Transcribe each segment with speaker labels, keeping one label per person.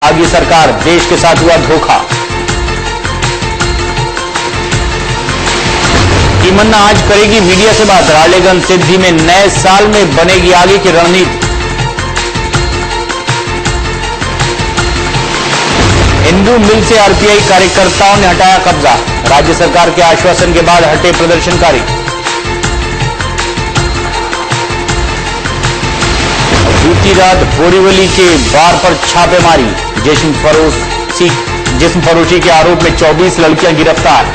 Speaker 1: आगे सरकार, देश के साथ हुआ धोखा। तमन्ना आज करेगी मीडिया से बात। रालेगंज सिद्धि में नए साल में बनेगी आगे की रणनीति। हिंदू मिल से आरपीआई कार्यकर्ताओं ने हटाया कब्जा। राज्य सरकार के आश्वासन के बाद हटे प्रदर्शनकारी। बीती रात बोरीवली के बार पर छापेमारी। जिस्म फरोशी के आरोप में 24 लड़कियां गिरफ्तार।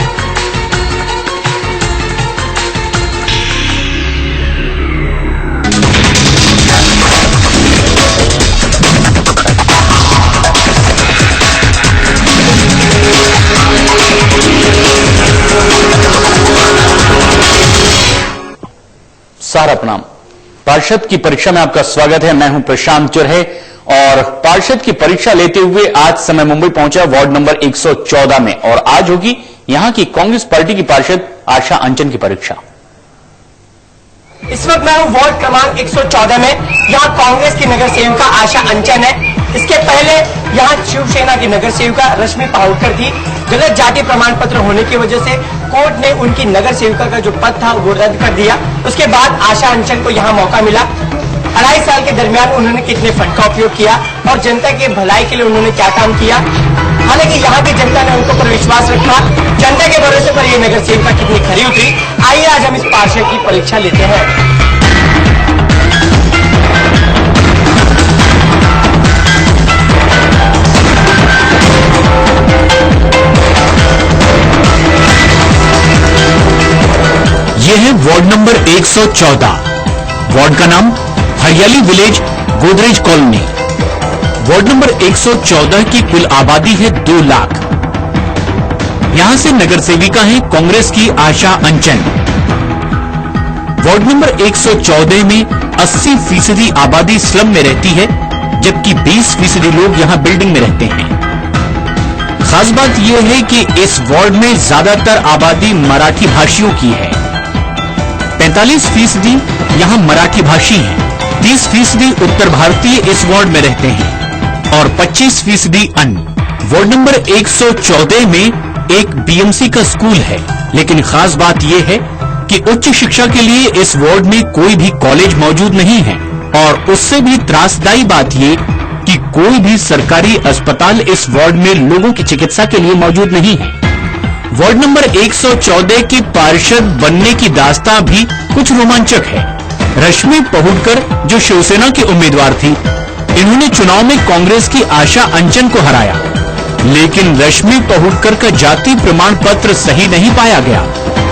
Speaker 1: सारा प्रणाम। पार्षद की परीक्षा में आपका स्वागत है। मैं हूं प्रशांत चुरहे और पार्षद की परीक्षा लेते हुए आज समय मुंबई पहुंचा वार्ड नंबर 114 में और आज होगी यहां की कांग्रेस पार्टी की पार्षद आशा अंचन की परीक्षा।
Speaker 2: इस वक्त मैं हूं वार्ड क्रमांक 114 में। यहां कांग्रेस की नगर सेविका आशा अंचन है। इसके पहले यहां शिवसेना की नगर सेविका रश्मि पाहुड़कर थी। गलत जाति प्रमाण पत्र होने की वजह से कोर्ट ने उनकी नगर सेविका का जो पद था वो रद्द कर दिया। उसके बाद आशा अंचन को यहां मौका मिला। 2.5 साल के दरमियान उन्होंने कितने फंड का उपयोग किया और जनता के भलाई के लिए उन्होंने क्या काम किया। हालांकि यहाँ की जनता ने उनको पर विश्वास रखा। जनता के भरोसे पर ये नगर सेविका कितनी खरी उतरी, आइए आज हम इस पार्षद की परीक्षा लेते हैं।
Speaker 1: यह है वार्ड नंबर 114। वार्ड का नाम हरियाली village, Godrej colony. Ward number 114 की कुल आबादी है 2 लाख। यहां से नगर सेविका है कांग्रेस की आशा अंचन। वार्ड नंबर 114 में 80% आबादी स्लम में रहती है, जबकि 20% लोग यहां बिल्डिंग में रहते हैं। खास बात यह है कि इस वार्ड में ज्यादातर आबादी मराठी भाषियों की है। 45% यहां मराठी भाषी हैं, 30% उत्तर भारतीय इस वार्ड में रहते हैं और 25% अन्य। वार्ड नंबर 114 में एक बीएमसी का स्कूल है, लेकिन खास बात यह है कि उच्च शिक्षा के लिए इस वार्ड में कोई भी कॉलेज मौजूद नहीं है और उससे भी त्रासदायी बात यह कि कोई भी सरकारी अस्पताल इस वार्ड में लोगों की चिकित्सा के लिए मौजूद नहीं है। वार्ड नंबर 114 की पार्षद बनने की दास्तां भी कुछ रोमांचक है। रश्मि पाहुड़कर जो शिवसेना की उम्मीदवार थी, इन्होंने चुनाव में कांग्रेस की आशा अंचन को हराया, लेकिन रश्मि पाहुड़कर का जाति प्रमाण पत्र सही नहीं पाया गया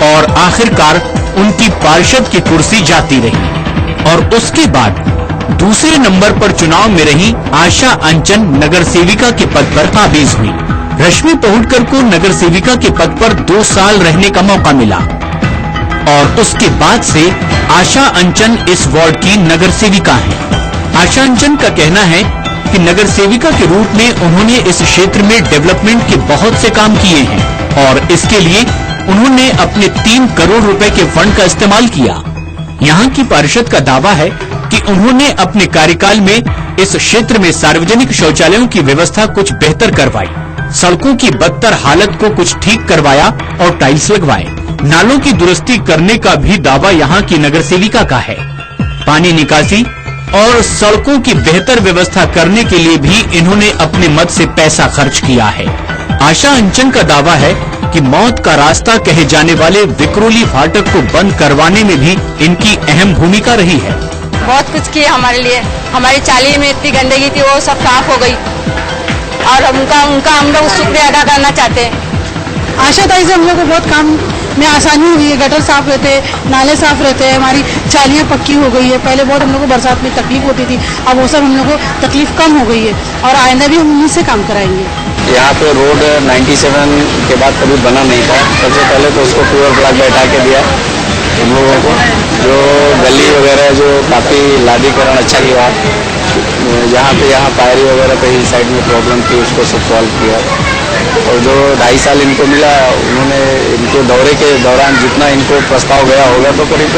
Speaker 1: और आखिरकार उनकी पार्षद की कुर्सी जाती रही और उसके बाद दूसरे नंबर पर चुनाव में रही आशा अंचन नगर सेविका के पद पर काबिज हुई। रश्मि पाहुड़कर को नगर सेविका के पद पर 2 साल रहने का मौका मिला और उसके बाद से आशा अंचन इस वार्ड की नगर सेविका हैं। आशा अंचन का कहना है कि नगर सेविका के रूप में उन्होंने इस क्षेत्र में डेवलपमेंट के बहुत से काम किए हैं और इसके लिए उन्होंने अपने 3 करोड़ रुपए के फंड का इस्तेमाल किया। यहाँ की पार्षद का दावा है कि उन्होंने अपने कार्यकाल में इस क्षेत्र में सार्वजनिक शौचालयों की व्यवस्था कुछ बेहतर करवाई, सड़कों की बदतर हालत को कुछ ठीक करवाया और टाइल्स लगवाए। नालों की दुरुस्ती करने का भी दावा यहाँ की नगर सेविका का है। पानी निकासी और सड़कों की बेहतर व्यवस्था करने के लिए भी इन्होंने अपने मद से पैसा खर्च किया है। आशा अंचन का दावा है कि मौत का रास्ता कहे जाने वाले विक्रोली फाटक को बंद करवाने में भी इनकी अहम भूमिका रही है।
Speaker 3: बहुत कुछ किया हमारे लिए। हमारी चाली में इतनी गंदगी थी, वो सब साफ हो गई और उनका हम लोग शुक्रिया अदा करना चाहते हैं।
Speaker 4: आशा ताई से हम लोग को बहुत काम में आसानी हुई है। गटर साफ रहते हैं, नाले साफ रहते हैं, हमारी चालियाँ पक्की हो गई है। पहले बहुत हम लोग को बरसात में तकलीफ होती थी, अब वो सब हम लोग को तकलीफ कम हो गई है और आइंदा भी हम उन्हीं से काम कराएंगे।
Speaker 5: यहाँ पे रोड 97 के बाद कभी बना नहीं था। सबसे पहले तो उसको प्योर ब्लॉक बैठा के दिया हम लोगों को। जो गली वगैरह जो काफ़ी लादीकरण अच्छा किया, यहाँ पायरी वगैरह पे ही साइड में प्रॉब्लम थी, उसको सब सॉल्व किया। और जो 2.5 साल इनको मिला, उन्होंने इनके दौरे के दौरान जितना इनको प्रस्ताव गया होगा तो करीब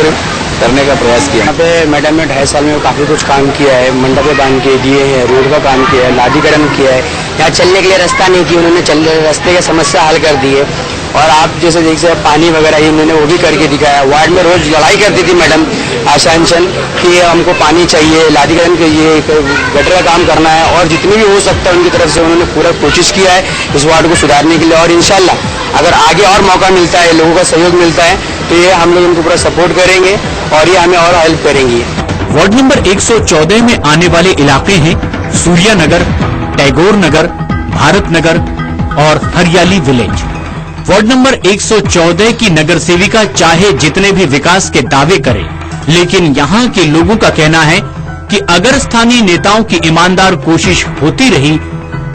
Speaker 5: करने का प्रयास किया। यहाँ पे मैडम ने 2.5 साल में काफ़ी कुछ काम किया है, मंडपे काम किए दिए हैं, रोड का काम किया है, लादीकरण किया है। यहाँ चलने के लिए रास्ता नहीं थी, उन्होंने रास्ते की समस्या हल कर दी है। और आप जैसे देख सकते पानी वगैरह ही उन्होंने वो भी करके दिखाया। वार्ड में रोज लड़ाई करती थी मैडम आशा अंचल कि हमको पानी चाहिए, लादीकरण चाहिए, गटर का काम करना है, और जितनी भी हो सकता है उनकी तरफ से उन्होंने पूरा कोशिश किया है इस वार्ड को सुधारने के लिए। और इंशाल्लाह अगर आगे और मौका मिलता है, लोगों का सहयोग मिलता है, तो ये हम लोग उनको पूरा सपोर्ट करेंगे और ये हमें और हेल्प करेंगी।
Speaker 1: वार्ड नंबर 114 में आने वाले इलाके हैं सूर्या नगर, टैगोर नगर, भारत नगर और हरियाली विलेज। वार्ड नंबर 114 की नगर सेविका चाहे जितने भी विकास के दावे करे, लेकिन यहाँ के लोगों का कहना है कि अगर स्थानीय नेताओं की ईमानदार कोशिश होती रही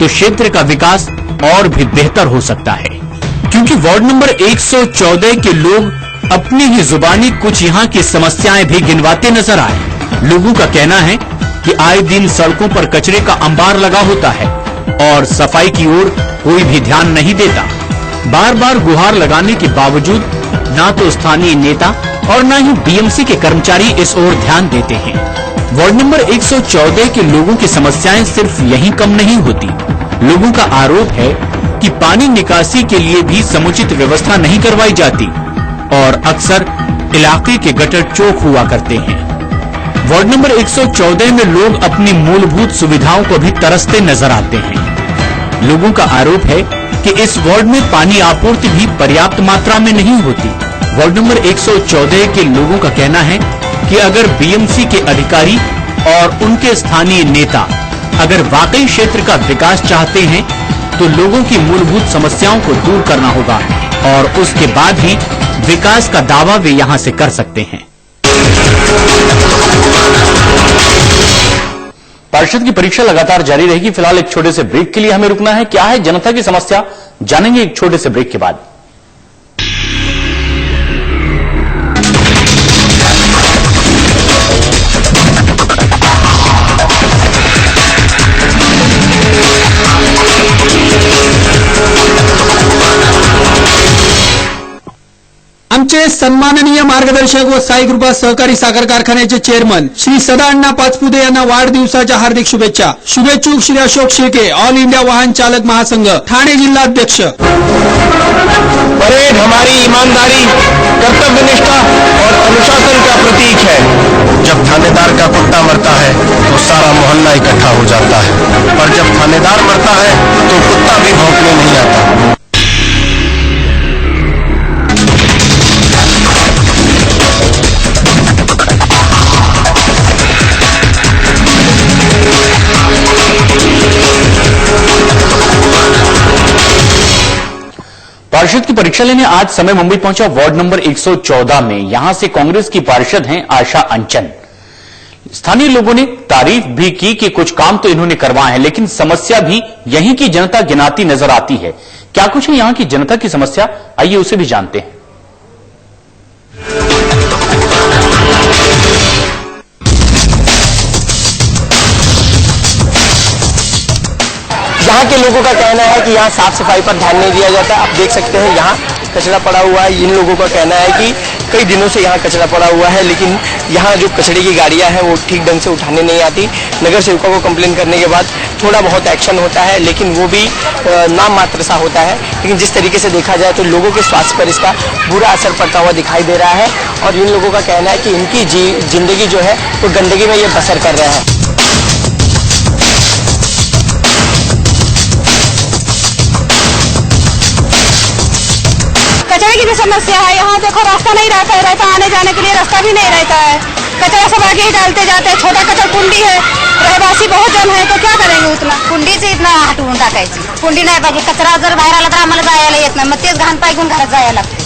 Speaker 1: तो क्षेत्र का विकास और भी बेहतर हो सकता है। क्योंकि वार्ड नंबर 114 के लोग अपनी ही जुबानी कुछ यहाँ की समस्याएं भी गिनवाते नजर आए। लोगों का कहना है कि आए दिन सड़कों पर कचरे का अंबार लगा होता है और सफाई की ओर कोई भी ध्यान नहीं देता। बार बार गुहार लगाने के बावजूद ना तो स्थानीय नेता और ना ही बीएमसी के कर्मचारी इस ओर ध्यान देते हैं। वार्ड नंबर 114 के लोगों की समस्याएं सिर्फ यहीं कम नहीं होती। लोगों का आरोप है कि पानी निकासी के लिए भी समुचित व्यवस्था नहीं करवाई जाती और अक्सर इलाके के गटर चौक हुआ करते हैं। वार्ड नंबर 114 में लोग अपनी मूलभूत सुविधाओं को भी तरसते नजर आते हैं। लोगों का आरोप है कि इस वार्ड में पानी आपूर्ति भी पर्याप्त मात्रा में नहीं होती। वार्ड नंबर 114 के लोगों का कहना है कि अगर बीएमसी के अधिकारी और उनके स्थानीय नेता अगर वाकई क्षेत्र का विकास चाहते हैं तो लोगों की मूलभूत समस्याओं को दूर करना होगा और उसके बाद ही विकास का दावा वे यहां से कर सकते हैं। पार्षद की परीक्षा लगातार जारी रहेगी। फिलहाल एक छोटे से ब्रेक के लिए हमें रुकना है। क्या है जनता की समस्या, जानेंगे एक छोटे से ब्रेक के बाद।
Speaker 6: आमचे सन्माननीय मार्गदर्शक व साई कृपा सहकारी साखर कारखान्याचे चेअरमन श्री सदाअण्णा पाचपुते यांना वाढदिवसाच्या हार्दिक शुभेच्छा। शुभेच्छुक श्री अशोक शेळके, ऑल इंडिया वाहन चालक महासंघ, ठाणे जिल्हाध्यक्ष।
Speaker 5: परेड हमारी ईमानदारी, कर्तव्यनिष्ठा और अनुशासन का प्रतीक है। जब थानेदार का कुत्ता मरता है तो सारा मोहल्ला इकट्ठा हो जाता है, पर जब थानेदार मरता है तो कुत्ता भी भौंकने नहीं आता।
Speaker 1: पार्षद की परीक्षा लेने आज समय मुंबई पहुंचा वार्ड नंबर 114 में। यहां से कांग्रेस की पार्षद हैं आशा अंचन। स्थानीय लोगों ने तारीफ भी की कि कुछ काम तो इन्होंने करवाए हैं, लेकिन समस्या भी यहीं की जनता गिनाती नजर आती है। क्या कुछ है यहां की जनता की समस्या, आइए उसे भी जानते हैं।
Speaker 2: यहाँ के लोगों का कहना है कि यहाँ साफ सफाई पर ध्यान नहीं दिया जाता। आप देख सकते हैं यहाँ कचरा पड़ा हुआ है। इन लोगों का कहना है कि कई दिनों से यहाँ कचरा पड़ा हुआ है, लेकिन यहाँ जो कचरे की गाड़ियाँ हैं वो ठीक ढंग से उठाने नहीं आती। नगर सेवकों को कंप्लेन करने के बाद थोड़ा बहुत एक्शन होता है, लेकिन वो भी नाम मात्र सा होता है। लेकिन जिस तरीके से देखा जाए तो लोगों के स्वास्थ्य पर इसका बुरा असर पड़ता हुआ दिखाई दे रहा है और इन लोगों का कहना है कि इनकी जिंदगी जो है वो गंदगी में ये बसर कर रहे हैं।
Speaker 3: कचरे की भी समस्या है। यहाँ देखो रास्ता नहीं रहता आने जाने के लिए रास्ता भी नहीं रहता है। कचरा सब आगे ही डालते जाते हैं। छोटा कचरा कुंडी है, रहवासी बहुत जन है, तो क्या करेंगे उतना
Speaker 7: कुंडीचे इथनं हटवून टाकायची। कुंडी नाही पाहिजे, कचरा जर बाहेर आला तर आम्हाला जायला येत नाही, मग तेच घाण पाय घेऊन घरात जायला लागते।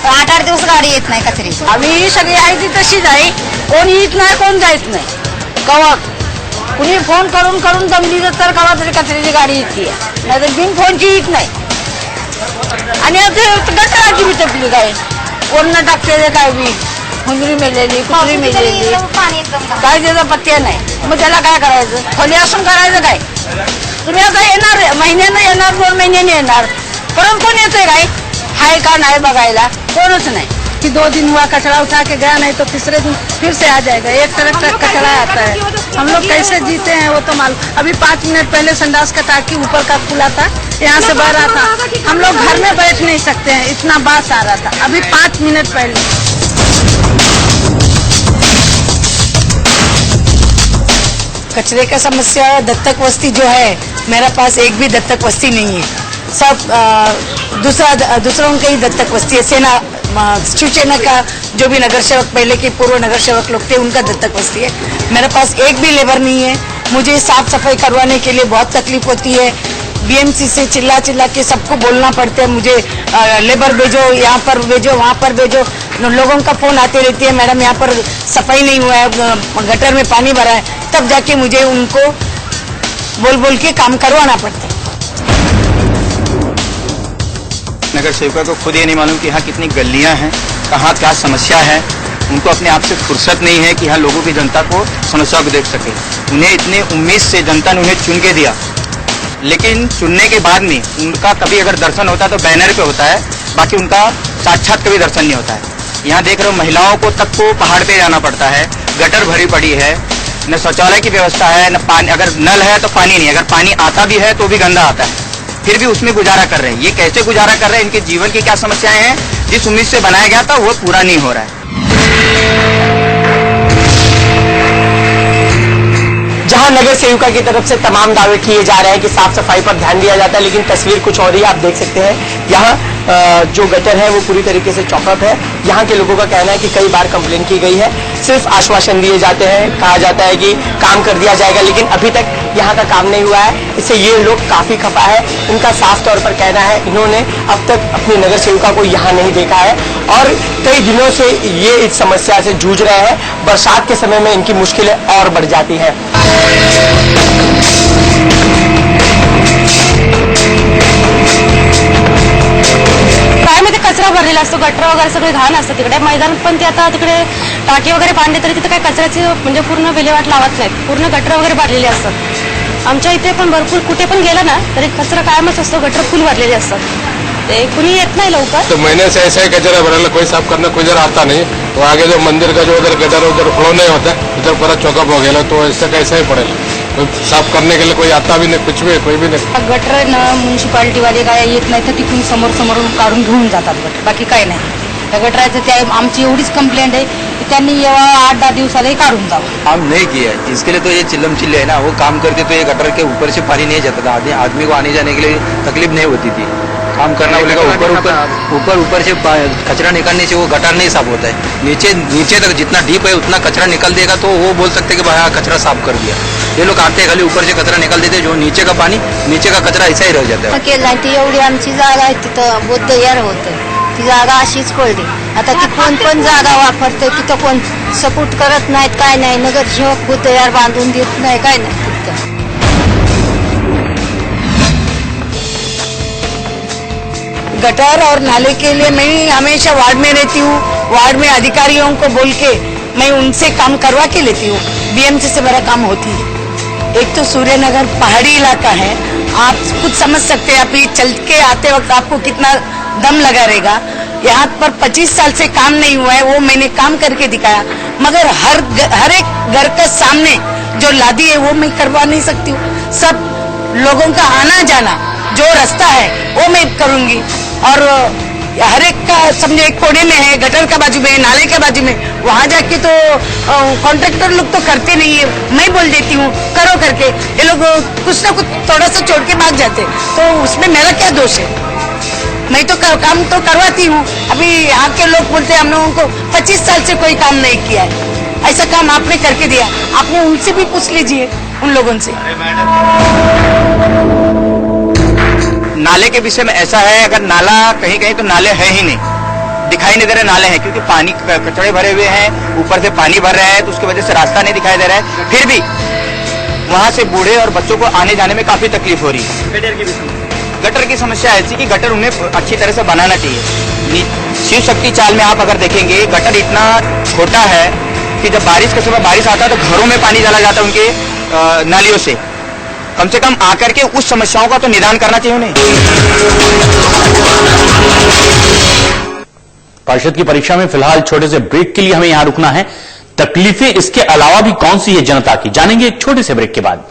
Speaker 7: 8-8 दिवस गाडी येत नाही कचऱ्याची।
Speaker 3: आम्ही सगळी आहे ती तशीच आहे, कोण येत नाही कोण जायत नाही। कवा कुणी फोन करून करून जमली तर कवा तरी कचऱ्याची गाडी येते, नाही तर बिन फोनची येत नाही। आणि गटराची बी तकलीफ आहे, कोण न टाकलेले काय बी हुंदरी मेलेली, कुत्री मेलेली, काय त्याचा पत्त्या नाही। मग त्याला काय करायचं, खोली असून करायचं काय? तुम्ही आता येणार महिन्यानं येणार, 2 महिन्याने येणार, परत कोण येतोय काय? हाय का नाही बघायला कोणच नाही। कि 2 दिन हुआ कचरा उठा के गया, नहीं तो तीसरे दिन फिर से आ जाएगा। एक ट्रक कचरा आता है, हम लोग कैसे जीते हैं वो तो मालूम। अभी 5 मिनट पहले संडास का टाकी ऊपर का खुला था, यहाँ से बह रहा था, हम लोग घर में बैठ नहीं सकते हैं, इतना बास आ रहा था अभी 5 मिनट पहले।
Speaker 8: कचरे का समस्या, दत्तक वस्ती जो है, मेरे पास एक भी दत्तक वस्ती नहीं है, सब दूसरों की ही दत्तक वस्ती है। शिवसेना का जो भी नगर सेवक, पहले के पूर्व नगर सेवक लोग थे, उनका दत्तक वस्ती है। मेरे पास एक भी लेबर नहीं है। मुझे साफ सफाई करवाने के लिए बहुत तकलीफ होती है। बीएमसी से चिल्ला के सबको बोलना पड़ता है, मुझे लेबर भेजो, यहाँ पर भेजो, वहाँ पर भेजो। लोगों का फोन आते रहती है, मैडम यहाँ पर सफाई नहीं हुआ है, गटर में पानी भरा है, तब जाके मुझे उनको बोल के काम करवाना पड़ता है।
Speaker 5: नगर सेविका को खुद ये नहीं मालूम कि यहाँ कितनी गलियां हैं, कहाँ क्या समस्या है। उनको अपने आप से फुर्सत नहीं है कि यहाँ लोगों की, जनता को समस्या को देख सके। उन्हें इतने उम्मीद से जनता ने उन्हें चुन के दिया, लेकिन चुनने के बाद में उनका कभी अगर दर्शन होता है तो बैनर पे होता है, बाकी उनका साक्षात कभी दर्शन नहीं होता है। यहाँ देख रहे हो, महिलाओं को तक को पहाड़ पे जाना पड़ता है, गटर भरी पड़ी है, न शौचालय की व्यवस्था है, न पानी, अगर नल है तो पानी नहीं, अगर पानी आता भी है तो भी गंदा आता है, फिर भी उसमें गुजारा कर रहे हैं। ये कैसे गुजारा कर रहे हैं, इनके जीवन की क्या समस्याएं हैं, जिस उम्मीद से बनाया गया था वो पूरा नहीं हो रहा है।
Speaker 2: जहां नगर सेविका की तरफ से तमाम दावे किए जा रहे हैं कि साफ सफाई पर ध्यान दिया जाता है, लेकिन तस्वीर कुछ और ही आप देख सकते हैं। यहाँ जो गटर है वो पूरी तरीके से चौपट है। यहाँ के लोगों का कहना है कि कई बार कंप्लेन की गई है, सिर्फ आश्वासन दिए जाते हैं, कहा जाता है कि काम कर दिया जाएगा, लेकिन अभी तक यहाँ का काम नहीं हुआ है। इससे ये लोग काफी खफा है। उनका साफ तौर पर कहना है, इन्होंने अब तक अपनी नगर सेविका को यहाँ नहीं देखा है और कई दिनों से ये इस समस्या से जूझ रहे हैं। बरसात के समय में इनकी मुश्किलें और बढ़ जाती हैं।
Speaker 7: मध्ये कचरा भरलेला असतो, गटर वगैरे सगळे घाण असतं तिकडे मैदानात, पण ते आता तिकडे टाकी वगैरे बांधले तरी तिथे काय कचऱ्याची म्हणजे पूर्ण विल्हेवाट लावत नाहीत, पूर्ण गटर वगैरे भरलेले असतात। आमच्या इथे पण भरपूर कुठे पण गेला ना तरी कचरा कायमच असतो, गटर फुल भरलेले असतात, ते कुणी येत नाही लवकर।
Speaker 9: तो महीने से ऐसा ही कचरा भरा, कोई साफ करना कोई जरा आता नहीं। तो आगे जो मंदिर का जो उधर गटर उधर फ्लो नहीं होता, उधर पूरा चौकअप हो गया, तो ऐसा कैसा ही पड़ेगा, कोई साफ करने के लिए कोई आता भी नहीं, कुछ भी कोई भी नहीं।
Speaker 3: गटर ना म्युन्सिपालिटी वाले काय येत नाही तर तिथून समोर काढून घेऊन जातात गटर, बाकी काय नाही। त्या गटराचं त्या आमची एवढीच कंप्लेंट आहे की त्यांनी 8-10 दिवसाला काढून जावं।
Speaker 5: काम नहीं किया है, इसके लिए तो ये चिल्लम चिल्ले है ना। वो काम करते तो ये गटर के ऊपर से पानी नहीं जाता था, आदमी को आने जाने के लिए तकलीफ नहीं होती थी। काम करना बोलेगा ऊपर से कचरा निकालने से वो गटर नहीं साफ होता है। नीचे तक जितना डीप है उतना कचरा निकल देगा तो वो बोल सकते कि भाई कचरा साफ कर दिया। ये लोग आते खाली ऊपर से कचरा निकाल देते, जो नीचे का पानी, नीचे का कचरा ऐसा ही रह जाता है।
Speaker 7: केलं ती एवढी आमची जागा आहे, तिथं बोध तयार होतं, ती जागा अशीच पडली। आता ती कोण पण जागा वापरते, तिथं कोण सपोर्ट करत नाहीत, काय नाही, नगरसेवक बोध तयार बांधून देत नाही, काय नाही।
Speaker 8: गटर और नाले के लिए मैं हमेशा वार्ड में रहती हूँ, वार्ड में अधिकारियों को बोल के मैं उनसे काम करवा के लेती हूँ। बीएमसी से मेरा काम होती है। एक तो सूर्यनगर पहाड़ी इलाका है, आप खुद समझ सकते हैं, अभी चल के आते वक्त आपको कितना दम लगा रहेगा। यहाँ पर 25 साल से काम नहीं हुआ है, वो मैंने काम करके दिखाया, मगर हर एक घर के सामने जो लादी है वो मैं करवा नहीं सकती हूँ। सब लोगों का आना जाना जो रास्ता है वो मैं करूंगी, और हर एक का समझो एक कोने में है, गटर का बाजू में, नाले के बाजू में, वहां जाके तो कॉन्ट्रैक्टर लोग तो करते नहीं है, मैं बोल देती हूँ करो करके, ये लोग कुछ ना कुछ थोड़ा सा छोड़ के भाग जाते, तो उसमें मेरा क्या दोष है? मैं तो काम तो करवाती हूँ। अभी यहाँ के लोग बोलते हैं हम लोगों को 25 साल से कोई काम नहीं किया है, ऐसा काम आपने करके दिया, आपने उनसे भी पूछ लीजिए, उन लोगों से।
Speaker 5: नाले के विषय में ऐसा है, अगर नाला कहीं कहीं तो नाले है ही नहीं, दिखाई नहीं दे रहे नाले हैं, क्योंकि पानी कचड़े भरे हुए हैं, ऊपर से पानी भर रहा है, तो उसकी वजह से रास्ता नहीं दिखाई दे रहा है। फिर भी वहां से बूढ़े और बच्चों को आने जाने में काफी तकलीफ हो रही है। गटर की समस्या ऐसी कि गटर उन्हें अच्छी तरह से बनाना चाहिए। शिव शक्ति चाल में आप अगर देखेंगे, गटर इतना छोटा है कि जब बारिश के समय बारिश आता है तो घरों में पानी चला जाता है उनके नालियों से। कम से कम आकर के उस समस्याओं का तो निदान करना चाहिए उन्हें।
Speaker 1: पार्षद की परीक्षा में फिलहाल छोटे से ब्रेक के लिए हमें यहां रुकना है। तकलीफें इसके अलावा भी कौन सी है जनता की, जानेंगे एक छोटे से ब्रेक के बाद।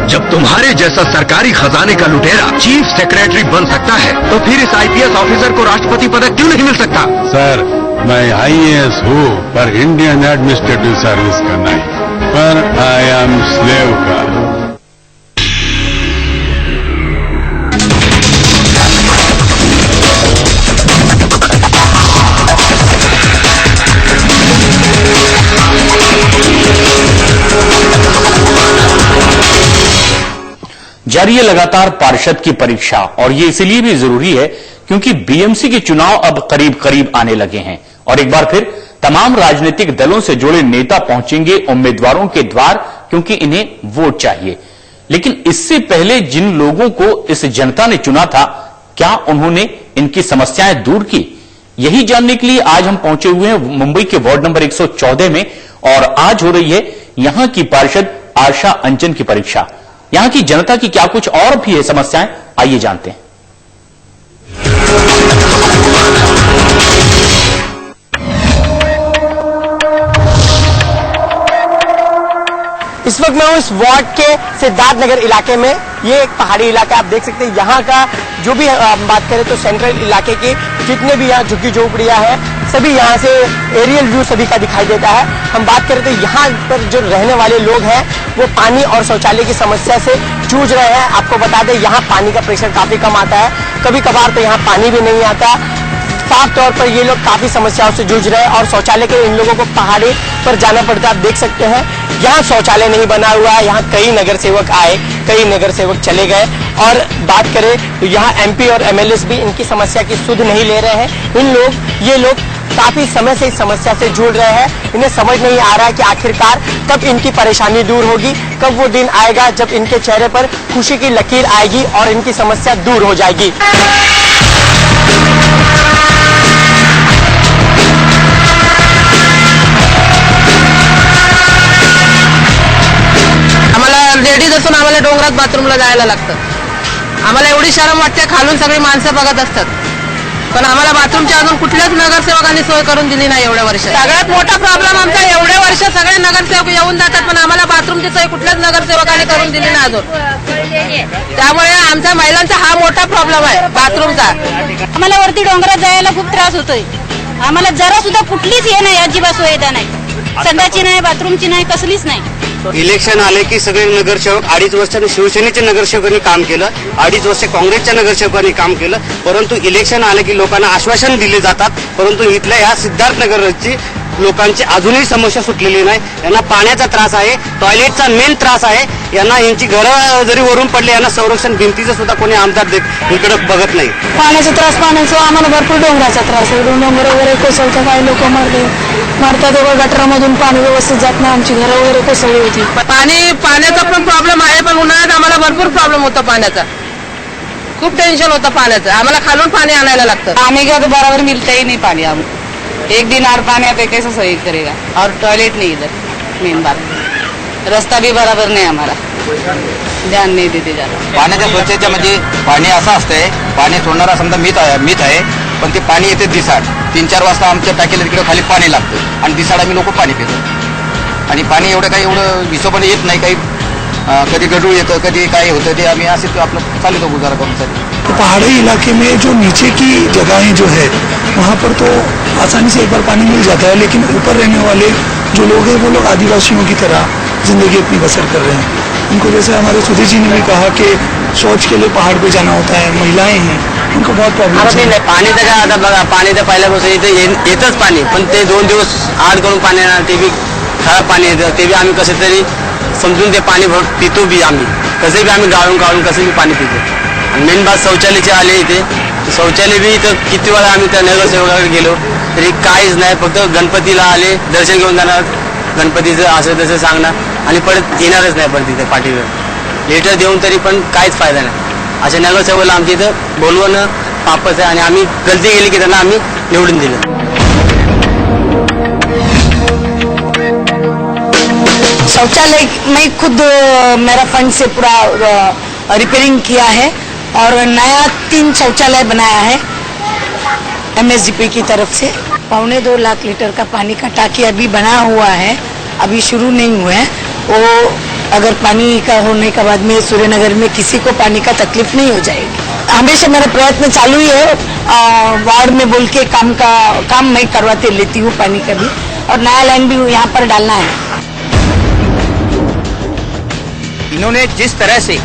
Speaker 10: जब तुम्हारे जैसा सरकारी खजाने का लुटेरा चीफ सेक्रेटरी बन सकता है तो फिर इस आईपीएस ऑफिसर को राष्ट्रपति पदक क्यों नहीं मिल सकता?
Speaker 11: सर, मैं आईएएस हूँ पर इंडियन एडमिनिस्ट्रेटिव सर्विस का नहीं, पर आई एम स्लेव का।
Speaker 1: जारी है लगातार पार्षद की परीक्षा, और ये इसलिए भी जरूरी है क्योंकि बीएमसी के चुनाव अब करीब करीब आने लगे हैं और एक बार फिर तमाम राजनीतिक दलों से जुड़े नेता पहुंचेंगे उम्मीदवारों के द्वार, क्योंकि इन्हें वोट चाहिए। लेकिन इससे पहले जिन लोगों को इस जनता ने चुना था, क्या उन्होंने इनकी समस्याएं दूर की? यही जानने के लिए आज हम पहुंचे हुए हैं मुंबई के वार्ड नंबर 114 में, और आज हो रही है यहां की पार्षद आशा अंचन की परीक्षा। यहां की जनता की क्या कुछ और भी है समस्याएं, आइए जानते हैं।
Speaker 2: इस वक्त मैं हूं इस वार्ड के सिद्धार्थ नगर इलाके में। ये एक पहाड़ी इलाका, आप देख सकते हैं। यहाँ का जो भी हम बात करें तो सेंट्रल इलाके के जितने भी यहाँ झुग्गी झोपड़ियां हैं, सभी यहाँ से एरियल व्यू सभी का दिखाई देता है। हम बात करें तो यहाँ पर जो रहने वाले लोग हैं वो पानी और शौचालय की समस्या से जूझ रहे हैं। आपको बता दें यहाँ पानी का प्रेशर काफी कम आता है, कभी कभार तो यहाँ पानी भी नहीं आता। साफ तौर पर ये लोग काफी समस्याओं से जूझ रहे हैं और शौचालय के इन लोगों को पहाड़ी पर जाना पड़ता है। आप देख सकते हैं यहाँ शौचालय नहीं बना हुआ है। यहाँ कई नगर सेवक आए, कई नगर सेवक चले गए, और बात करें तो यहाँ एमपी और एमएलए भी इनकी समस्या की सुध नहीं ले रहे हैं। ये लोग काफी समय से इस समस्या से जुड़ रहे हैं। इन्हें समझ नहीं आ रहा है कि आखिरकार कब इनकी परेशानी दूर होगी, कब वो दिन आएगा जब इनके चेहरे पर खुशी की लकीर आएगी और इनकी समस्या दूर हो जाएगी।
Speaker 3: लेडीज असून आम्हाला डोंगरात बाथरूमला जायला लागतं। आम्हाला एवढी शरम वाटते, खालून सगळी माणसं बघत असतात, पण आम्हाला बाथरूमची अजून कुठल्याच नगरसेवकांनी सोय करून दिली नाही एवढ्या वर्ष। सगळ्यात मोठा प्रॉब्लेम आमचा, एवढे वर्ष सगळे नगरसेवक येऊन जातात पण आम्हाला बाथरूमची सोय कुठल्याच नगरसेवकांनी करून दिली नाही अजून। त्यामुळे आमच्या महिलांचा हा मोठा प्रॉब्लेम आहे बाथरूमचा।
Speaker 7: आम्हाला वरती डोंगरात जायला खूप त्रास होतोय। आम्हाला जरा सुद्धा कुठलीच हे नाही, अजिबात सुविधा नाही, संडासची नाही, बाथरूमची नाही, कसलीच नाही।
Speaker 12: इलेक्शन आले की सगळे नगरसेवक 2.5 वर्षांनी शिवसेनेच्या नगरसेवकांनी काम केलं, 2.5 वर्ष काँग्रेसच्या नगरसेवकांनी काम केलं, परंतु इलेक्शन आले की लोकांना आश्वासन दिले जातात, परंतु इथल्या ह्या सिद्धार्थनगरची लोकांची अजूनही समस्या सुटलेली नाही। यांना पाण्याचा त्रास आहे, टॉयलेटचा मेन त्रास आहे। यांना यांची घरं जरी वरून पडले, यांना संरक्षण भिंतीचं सुद्धा कोणी आमदार इकडे बघत नाही।
Speaker 4: पाण्याचा त्रास, पाण्याचा आम्हाला भरपूर डोंगराचा त्रास आहे। डोंगर वगैरे कोसळतं, काही लोक मारतात वगैरे, गटरामधून पाणी व्यवस्थित जात नाही, आमची घरं वगैरे कोसळली होती।
Speaker 3: पाण्याचा पण प्रॉब्लेम आहे, पण उन्हाळ्यात आम्हाला भरपूर प्रॉब्लेम होता पाण्याचा, खूप टेन्शन होतं पाण्याचं। आम्हाला खालून पाणी आणायला लागतं।
Speaker 8: पानी का तो बराबर मिलता ही नहीं पानी। हम एक दिन और पानी पे कैसे सही करेगा, और टॉयलेट नहीं इधर, मेन बात रास्ता भी बराबर नहीं, हमारा ध्यान नहीं देते जाता।
Speaker 12: पाण्याच्या स्वच्छतेच्या म्हणजे पाणी असं असतंय, पाणी सोडणारा समजा मीठ आहे, पण ते पाणी येते दिसाड। 3-4 वाजता आमच्या टाकीला तिकडे खाली पाणी लागतं आणि दिसाड आम्ही लोक पाणी पितो, आणि पाणी एवढं हिशोबाने येत नाही। काही कधी गढूळ येतं, कधी काय होतं, ते आम्ही असे आपलं चालतो गुजारा करून।
Speaker 13: पहाड़ी इलाके में जो नीचे की जगहें जो है वहाँ पर तो आसानी से एक बार पानी मिल जाता है, लेकिन ऊपर रहने वाले जो लोग हैं वो लोग आदिवासियों की तरह जिंदगी अपनी बसर कर रहे हैं। उनको जैसे हमारे सुधीर जी ने भी कहा कि शौच के लिए पहाड़ पे जाना होता है, महिलाएं हैं उनको बहुत प्रॉब्लम है।
Speaker 12: पाणी तर काय आता बघा, पाणी तर पहिल्यापासून इथे येतच पाणी, पण ते 2 दिवस आड करून पाणी येणार, ते बी खराब पाणी येतं, ते बी आम्ही कसे तरी समजून ते पाणी पितो बी आम्ही, कसे बी आम्ही गाळून कसे बी पाणी पितो। आणि मेन बात शौचालयाचे आले इथे, शौचालय बी तर किती वेळा आम्ही त्या नगरसेवकाकडे गेलो तरी काहीच नाही. फक्त गणपतीला आले, दर्शन घेऊन जाणार, गणपतीचं असं तसं सांगणार आणि परत येणारच नाही परत तिथे पाठीवर लेटर देऊन तरी पण काहीच फायदा नाही. अशा नगरसेवकाला आमच्या इथं बोलवणं पापच आहे आणि आम्ही गलती केली की त्यांना आम्ही निवडून दिलं.
Speaker 8: शौचालय मैं खुद मेरा फंड से पूरा रिपेयरिंग किया है और नया 3 शौचालय बनाया है MSDP की तरफ से. 1.25 लाख लीटर का पानी का टाकी अभी बना हुआ है, अभी शुरू नहीं हुआ है. वो अगर पानी का होने के बाद में सूर्यनगर में किसी को पानी का तकलीफ नहीं हो जाएगी. हमेशा मेरा प्रयत्न चालू ही है. वार्ड में बोल के काम मैं करवाते लेती हूँ पानी का भी, और नया लाइन भी यहाँ पर डालना है.
Speaker 14: इन्होंने जिस तरह से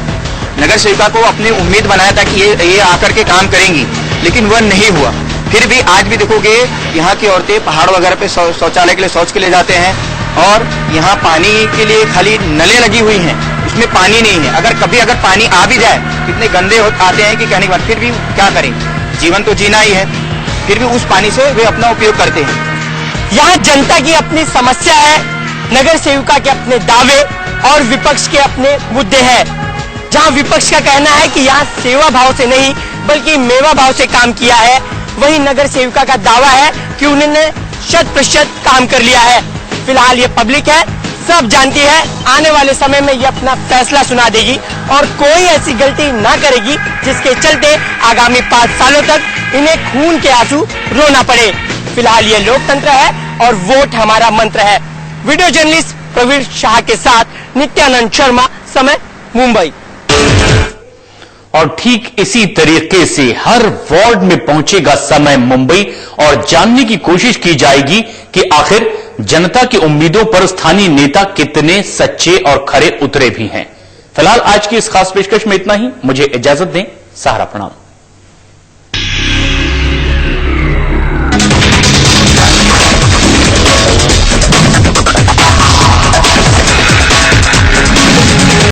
Speaker 14: नगर सेविका को अपनी उम्मीद बनाया था कि ये आकर के काम करेंगी, लेकिन वह नहीं हुआ. फिर भी आज भी देखोगे यहाँ की औरतें पहाड़ वगैरह पे शौचालय के लिए शौच के लिए जाते हैं और यहाँ पानी के लिए खाली नलें लगी हुई हैं, उसमें पानी नहीं है. अगर पानी आ भी जाए कितने गंदे आते हैं कि कहने के बाद, फिर भी क्या करें, जीवन तो जीना ही है, फिर भी उस पानी से वे अपना उपयोग करते हैं.
Speaker 2: यहाँ जनता की अपनी समस्या है, नगर सेविका के अपने दावे और विपक्ष के अपने मुद्दे हैं. जहां विपक्ष का कहना है कि यहाँ सेवा भाव से नहीं बल्कि मेवा भाव से काम किया है, वहीं नगर सेविका का दावा है कि उन्होंने 100% काम कर लिया है. फिलहाल ये पब्लिक है, सब जानती है, आने वाले समय में ये अपना फैसला सुना देगी और कोई ऐसी गलती ना करेगी जिसके चलते आगामी 5 सालों तक इन्हें खून के आंसू रोना पड़े. फिलहाल ये लोकतंत्र है और वोट हमारा मंत्र है. वीडियो जर्नलिस्ट प्रवीण शाह के साथ नित्यानंद शर्मा, समय मुंबई.
Speaker 1: और ठीक इसी तरीके से हर वार्ड में पहुंचेगा समय मुंबई और जानने की कोशिश की जाएगी कि आखिर जनता की उम्मीदों पर स्थानीय नेता कितने सच्चे और खरे उतरे भी हैं. फिलहाल आज की इस खास पेशकश में इतना ही. मुझे इजाजत दें. सहारा प्रणाम.